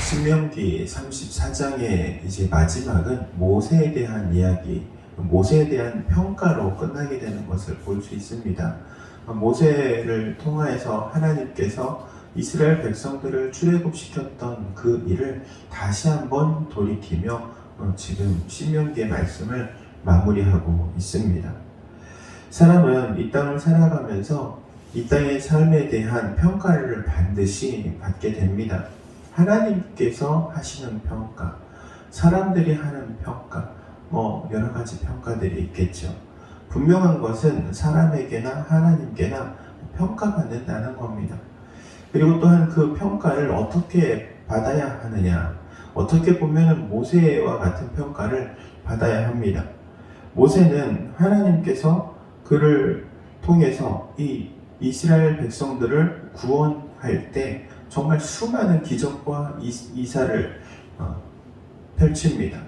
신명기 34장의 이제 마지막은 모세에 대한 이야기, 모세에 대한 평가로 끝나게 되는 것을 볼 수 있습니다. 모세를 통하여서 하나님께서 이스라엘 백성들을 출애굽시켰던 그 일을 다시 한번 돌이키며 지금 신명기의 말씀을 마무리하고 있습니다. 사람은 이 땅을 살아가면서 이 땅의 삶에 대한 평가를 반드시 받게 됩니다. 하나님께서 하시는 평가, 사람들이 하는 평가, 여러 가지 평가들이 있겠죠. 분명한 것은 사람에게나 하나님께나 평가받는다는 겁니다. 그리고 또한 그 평가를 어떻게 받아야 하느냐, 어떻게 보면 모세와 같은 평가를 받아야 합니다. 모세는 하나님께서 그를 통해서 이 이스라엘 백성들을 구원할 때 정말 수많은 기적과 이사를 펼칩니다.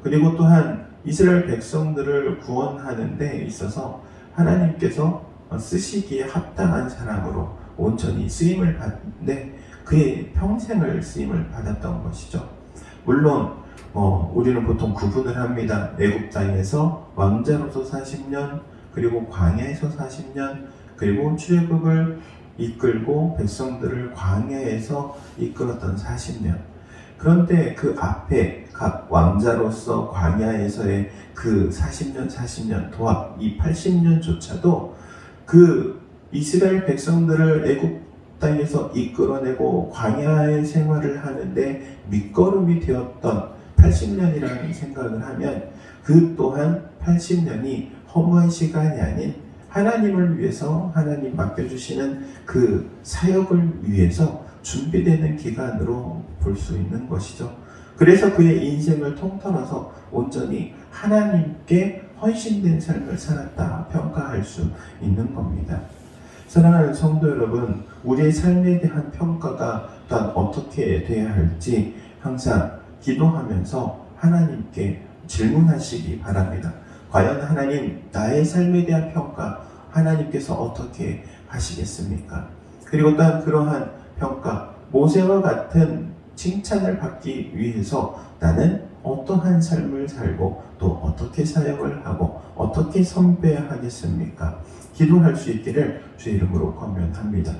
그리고 또한 이스라엘 백성들을 구원하는 데 있어서 하나님께서 쓰시기에 합당한 사람으로 온전히 쓰임을 받는데 그의 평생을 쓰임을 받았던 것이죠. 물론 우리는 보통 구분을 합니다. 애굽 땅에서 왕자로서 40년, 그리고 광야에서 40년, 그리고 출애굽을 이끌고 백성들을 광야에서 이끌었던 40년. 그런데 그 앞에 각 왕자로서 광야에서의 그 40년 도합, 이 80년조차도 그 이스라엘 백성들을 애굽 땅에서 이끌어내고 광야의 생활을 하는데 밑거름이 되었던 80년이라는 생각을 하면 그 또한 80년이 허무한 시간이 아닌 하나님을 위해서 하나님 맡겨주시는 그 사역을 위해서 준비되는 기간으로 볼 수 있는 것이죠. 그래서 그의 인생을 통틀어서 온전히 하나님께 헌신된 삶을 살았다 평가할 수 있는 겁니다. 사랑하는 성도 여러분, 우리의 삶에 대한 평가가 또한 어떻게 돼야 할지 항상 기도하면서 하나님께 질문하시기 바랍니다. 과연 하나님, 나의 삶에 대한 평가 하나님께서 어떻게 하시겠습니까? 그리고 또한 그러한 평가, 모세와 같은 칭찬을 받기 위해서 나는 어떠한 삶을 살고 또 어떻게 사역을 하고 어떻게 선배해야 하겠습니까? 기도할 수 있기를 주의 이름으로 권면합니다.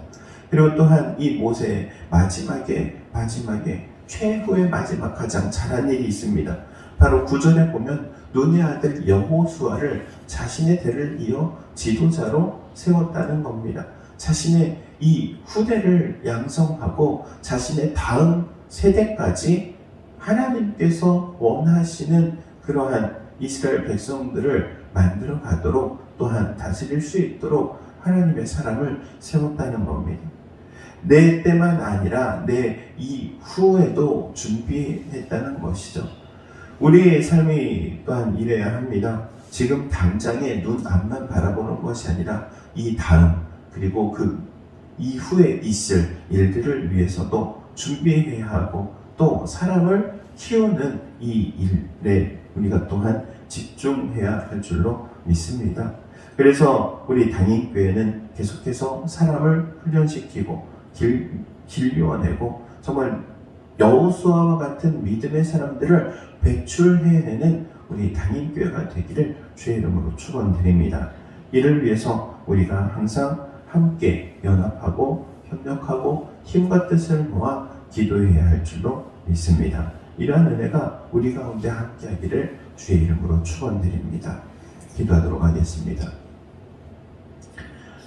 그리고 또한 이 모세의 마지막에 최후의 마지막 가장 잘한 일이 있습니다. 바로 9절에 보면 눈의 아들 여호수아를 자신의 대를 이어 지도자로 세웠다는 겁니다. 자신의 이 후대를 양성하고 자신의 다음 세대까지 하나님께서 원하시는 그러한 이스라엘 백성들을 만들어 가도록 또한 다스릴 수 있도록 하나님의 사람을 세웠다는 겁니다. 내 때만 아니라 내 이후에도 준비했다는 것이죠. 우리의 삶이 또한 이래야 합니다. 지금 당장의 눈 앞만 바라보는 것이 아니라 이 다음 그리고 그 이후에 있을 일들을 위해서도 준비해야 하고 또 사람을 키우는 이 일에 우리가 또한 집중해야 할 줄로 믿습니다. 그래서 우리 당인교회는 계속해서 사람을 훈련시키고 길러내고 정말 여호수아와 같은 믿음의 사람들을 배출해내는 우리 당인교회가 되기를 주의 이름으로 축원드립니다. 이를 위해서 우리가 항상 함께 연합하고 협력하고 힘과 뜻을 모아 기도해야 할 줄로 믿습니다. 이러한 은혜가 우리 가운데 함께하기를 주의 이름으로 축원드립니다. 기도하도록 하겠습니다.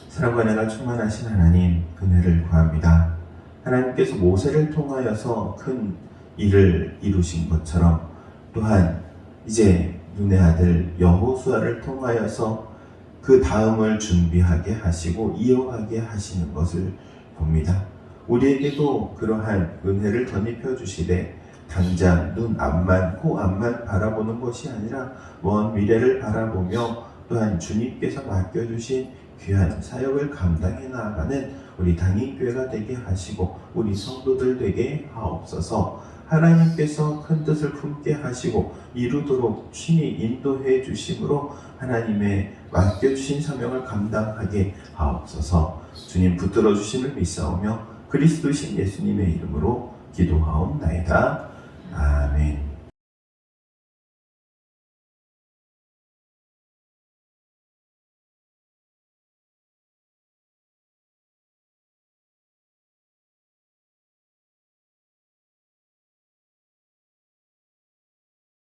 사랑과 은혜가 충만하신 하나님, 은혜를 구합니다. 하나님께서 모세를 통하여서 큰 일을 이루신 것처럼 또한 이제 눈의 아들 여호수아를 통하여서 그 다음을 준비하게 하시고 이어가게 하시는 것을 봅니다. 우리에게도 그러한 은혜를 덧입혀 주시되 당장 눈 앞만 코 앞만 바라보는 것이 아니라 먼 미래를 바라보며 또한 주님께서 맡겨주신 귀한 사역을 감당해 나아가는 우리 당인교회가 되게 하시고 우리 성도들 되게 하옵소서. 하나님께서 큰 뜻을 품게 하시고 이루도록 친히 인도해 주심으로 하나님의 맡겨주신 사명을 감당하게 하옵소서. 주님 붙들어 주심을 믿사오며 그리스도신 예수님의 이름으로 기도하옵나이다.